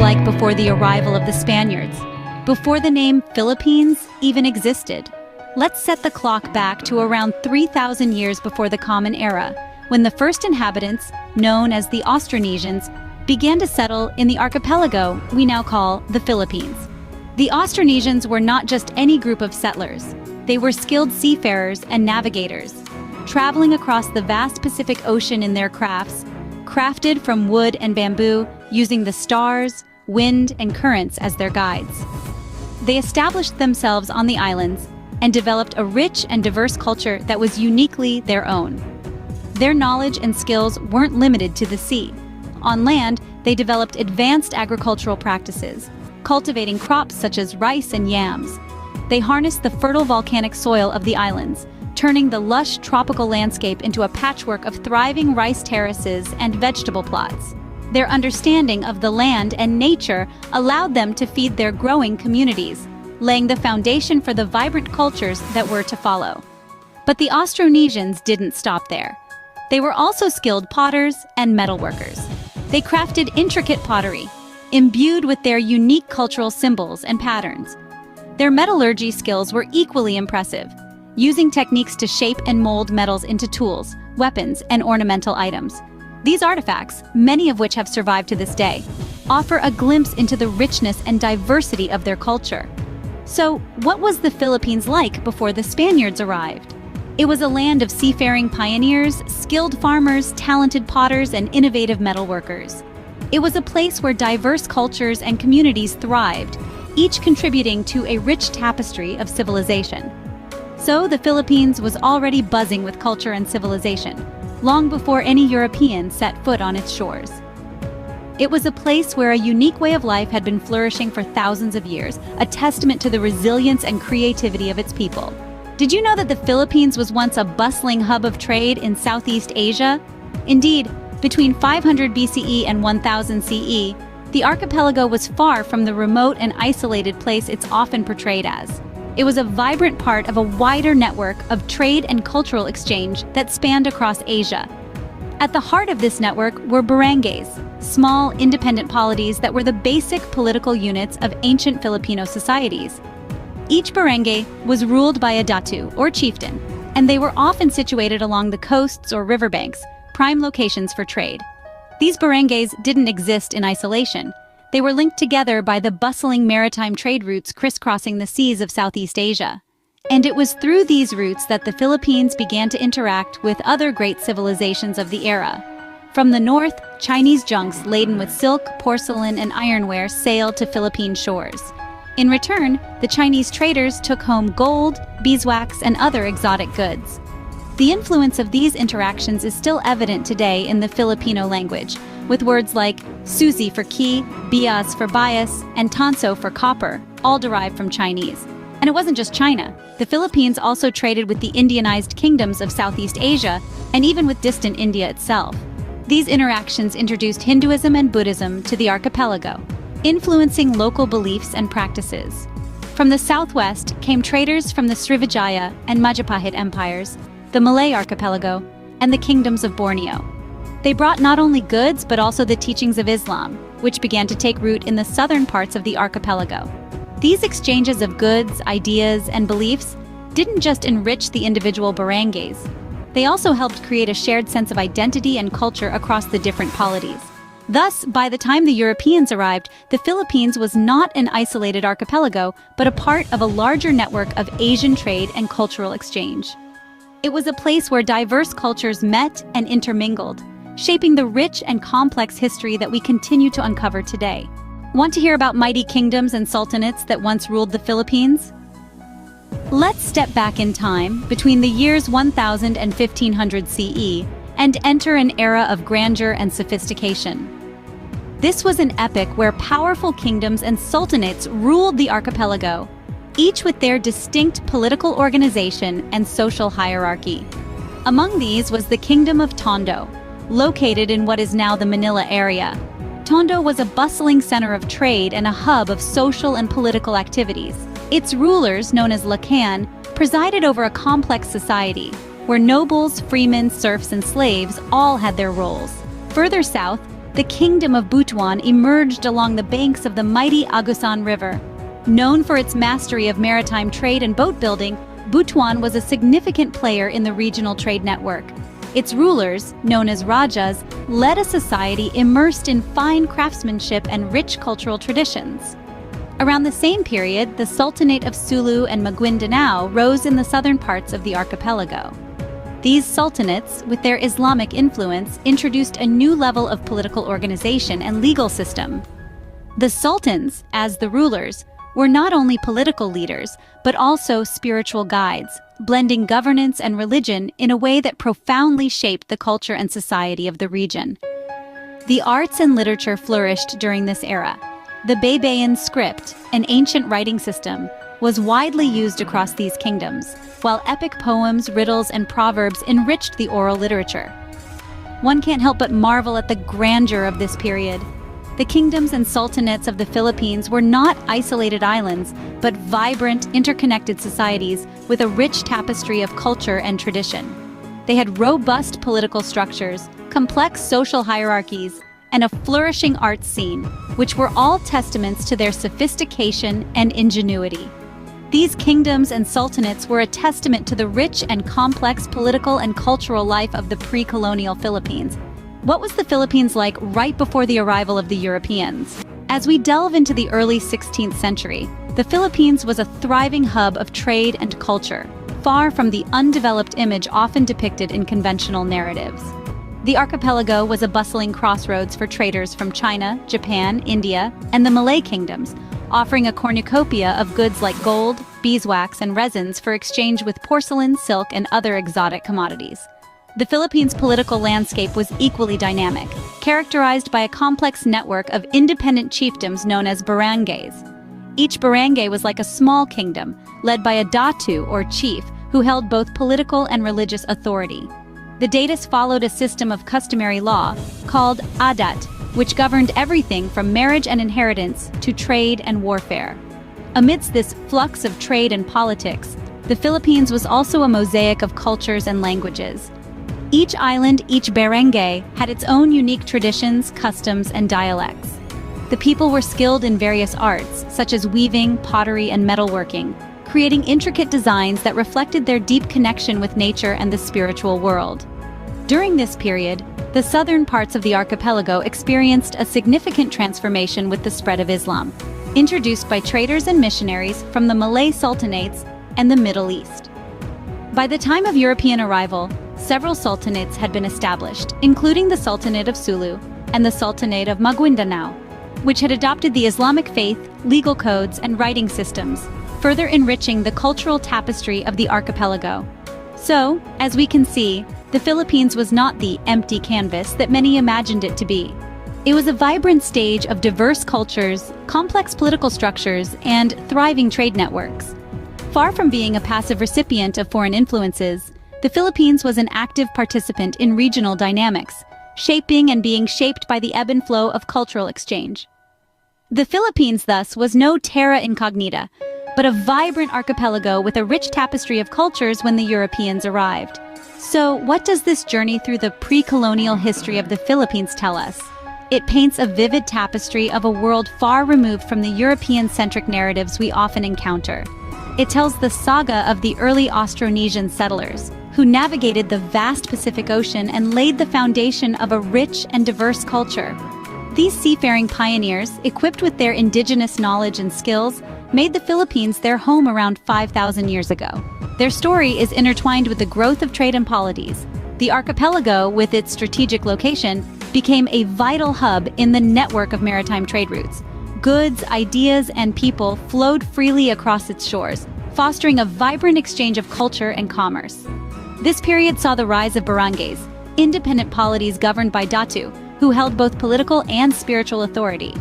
like before the arrival of the Spaniards, before the name Philippines even existed. Let's set the clock back to around 3,000 years before the Common Era, when the first inhabitants, known as the Austronesians, began to settle in the archipelago we now call the Philippines. The Austronesians were not just any group of settlers. They were skilled seafarers and navigators, traveling across the vast Pacific Ocean in their crafts, crafted from wood and bamboo, using the stars, wind, and currents as their guides. They established themselves on the islands and developed a rich and diverse culture that was uniquely their own. Their knowledge and skills weren't limited to the sea. On land, they developed advanced agricultural practices, cultivating crops such as rice and yams. They harnessed the fertile volcanic soil of the islands, turning the lush tropical landscape into a patchwork of thriving rice terraces and vegetable plots. Their understanding of the land and nature allowed them to feed their growing communities, laying the foundation for the vibrant cultures that were to follow. But the Austronesians didn't stop there. They were also skilled potters and metalworkers. They crafted intricate pottery, imbued with their unique cultural symbols and patterns. Their metallurgy skills were equally impressive, using techniques to shape and mold metals into tools, weapons, and ornamental items. These artifacts, many of which have survived to this day, offer a glimpse into the richness and diversity of their culture. So, what was the Philippines like before the Spaniards arrived? It was a land of seafaring pioneers, skilled farmers, talented potters, and innovative metalworkers. It was a place where diverse cultures and communities thrived, each contributing to a rich tapestry of civilization. So the Philippines was already buzzing with culture and civilization, long before any European set foot on its shores. It was a place where a unique way of life had been flourishing for thousands of years, a testament to the resilience and creativity of its people. Did you know that the Philippines was once a bustling hub of trade in Southeast Asia? Indeed, between 500 BCE and 1000 CE, the archipelago was far from the remote and isolated place it's often portrayed as. It was a vibrant part of a wider network of trade and cultural exchange that spanned across Asia. At the heart of this network were barangays, small, independent polities that were the basic political units of ancient Filipino societies. Each barangay was ruled by a datu, or chieftain, and they were often situated along the coasts or riverbanks, prime locations for trade. These barangays didn't exist in isolation. They were linked together by the bustling maritime trade routes crisscrossing the seas of Southeast Asia. And it was through these routes that the Philippines began to interact with other great civilizations of the era. From the north, Chinese junks laden with silk, porcelain, and ironware sailed to Philippine shores. In return, the Chinese traders took home gold, beeswax, and other exotic goods. The influence of these interactions is still evident today in the Filipino language, with words like susi for key, bias for bias, and tanso for copper, all derived from Chinese. And it wasn't just China. The Philippines also traded with the Indianized kingdoms of Southeast Asia, and even with distant India itself. These interactions introduced Hinduism and Buddhism to the archipelago, influencing local beliefs and practices. From the southwest came traders from the Srivijaya and Majapahit empires, the Malay archipelago, and the kingdoms of Borneo. They brought not only goods but also the teachings of Islam, which began to take root in the southern parts of the archipelago. These exchanges of goods, ideas, and beliefs didn't just enrich the individual barangays. They also helped create a shared sense of identity and culture across the different polities. Thus, by the time the Europeans arrived, the Philippines was not an isolated archipelago, but a part of a larger network of Asian trade and cultural exchange. It was a place where diverse cultures met and intermingled, shaping the rich and complex history that we continue to uncover today. Want to hear about mighty kingdoms and sultanates that once ruled the Philippines? Let's step back in time between the years 1000 and 1500 CE and enter an era of grandeur and sophistication. This was an epoch where powerful kingdoms and sultanates ruled the archipelago, each with their distinct political organization and social hierarchy. Among these was the Kingdom of Tondo, located in what is now the Manila area. Tondo was a bustling center of trade and a hub of social and political activities. Its rulers, known as McKeon, presided over a complex society, where nobles, freemen, serfs, and slaves all had their roles. Further south, the Kingdom of Butuan emerged along the banks of the mighty Augustus River. Known for its mastery of maritime trade and boat building, Butuan was a significant player in the regional trade network. Its rulers, known as Rajas, led a society immersed in fine craftsmanship and rich cultural traditions. Around the same period, the Sultanate of Sulu and Maguindanao rose in the southern parts of the archipelago. These sultanates, with their Islamic influence, introduced a new level of political organization and legal system. The sultans, as the rulers, were not only political leaders, but also spiritual guides, blending governance and religion in a way that profoundly shaped the culture and society of the region. The arts and literature flourished during this era. The Bebeyan script, an ancient writing system, was widely used across these kingdoms, while epic poems, riddles, and proverbs enriched the oral literature. One can't help but marvel at the grandeur of this period. The kingdoms and sultanates of the Philippines were not isolated islands, but vibrant, interconnected societies with a rich tapestry of culture and tradition. They had robust political structures, complex social hierarchies, and a flourishing arts scene, which were all testaments to their sophistication and ingenuity. These kingdoms and sultanates were a testament to the rich and complex political and cultural life of the pre-colonial Philippines. What was the Philippines like right before the arrival of the Europeans? As we delve into the early 16th century, the Philippines was a thriving hub of trade and culture, far from the undeveloped image often depicted in conventional narratives. The archipelago was a bustling crossroads for traders from China, Japan, India, and the Malay kingdoms, offering a cornucopia of goods like gold, beeswax, and resins for exchange with porcelain, silk, and other exotic commodities. The Philippines' political landscape was equally dynamic, characterized by a complex network of independent chiefdoms known as barangays. Each barangay was like a small kingdom, led by a datu or chief, who held both political and religious authority. The datus followed a system of customary law, called adat, which governed everything from marriage and inheritance to trade and warfare. Amidst this flux of trade and politics, the Philippines was also a mosaic of cultures and languages. Each island, each barangay, had its own unique traditions, customs, and dialects. The people were skilled in various arts, such as weaving, pottery, and metalworking, creating intricate designs that reflected their deep connection with nature and the spiritual world. During this period, the southern parts of the archipelago experienced a significant transformation with the spread of Islam, introduced by traders and missionaries from the Malay sultanates and the Middle East. By the time of European arrival, several sultanates had been established, including the Sultanate of Sulu and the Sultanate of Maguindanao, which had adopted the Islamic faith, legal codes, and writing systems, further enriching the cultural tapestry of the archipelago. So, as we can see, the Philippines was not the empty canvas that many imagined it to be. It was a vibrant stage of diverse cultures, complex political structures, and thriving trade networks. Far from being a passive recipient of foreign influences, the Philippines was an active participant in regional dynamics, shaping and being shaped by the ebb and flow of cultural exchange. The Philippines, thus, was no terra incognita, but a vibrant archipelago with a rich tapestry of cultures when the Europeans arrived. So, what does this journey through the pre-colonial history of the Philippines tell us? It paints a vivid tapestry of a world far removed from the European-centric narratives we often encounter. It tells the saga of the early Austronesian settlers, who navigated the vast Pacific Ocean and laid the foundation of a rich and diverse culture. These seafaring pioneers, equipped with their indigenous knowledge and skills, made the Philippines their home around 5,000 years ago. Their story is intertwined with the growth of trade and polities. The archipelago, with its strategic location, became a vital hub in the network of maritime trade routes. Goods, ideas, and people flowed freely across its shores, fostering a vibrant exchange of culture and commerce. This period saw the rise of barangays, independent polities governed by datu, who held both political and spiritual authority.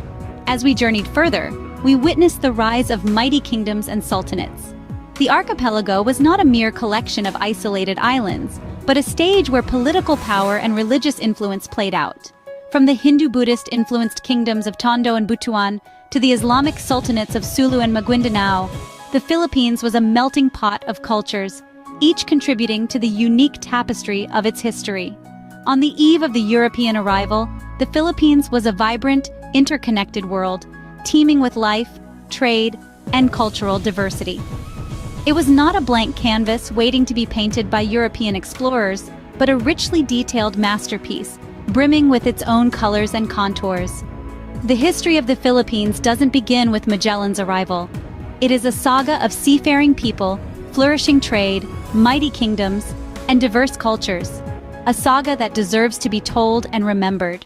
As we journeyed further, we witnessed the rise of mighty kingdoms and sultanates. The archipelago was not a mere collection of isolated islands, but a stage where political power and religious influence played out. From the Hindu-Buddhist-influenced kingdoms of Tondo and Butuan to the Islamic sultanates of Sulu and Maguindanao, the Philippines was a melting pot of cultures, each contributing to the unique tapestry of its history. On the eve of the European arrival, the Philippines was a vibrant, interconnected world, teeming with life, trade, and cultural diversity. It was not a blank canvas waiting to be painted by European explorers, but a richly detailed masterpiece, brimming with its own colors and contours. The history of the Philippines doesn't begin with Magellan's arrival. It is a saga of seafaring people, flourishing trade, mighty kingdoms, and diverse cultures. A saga that deserves to be told and remembered.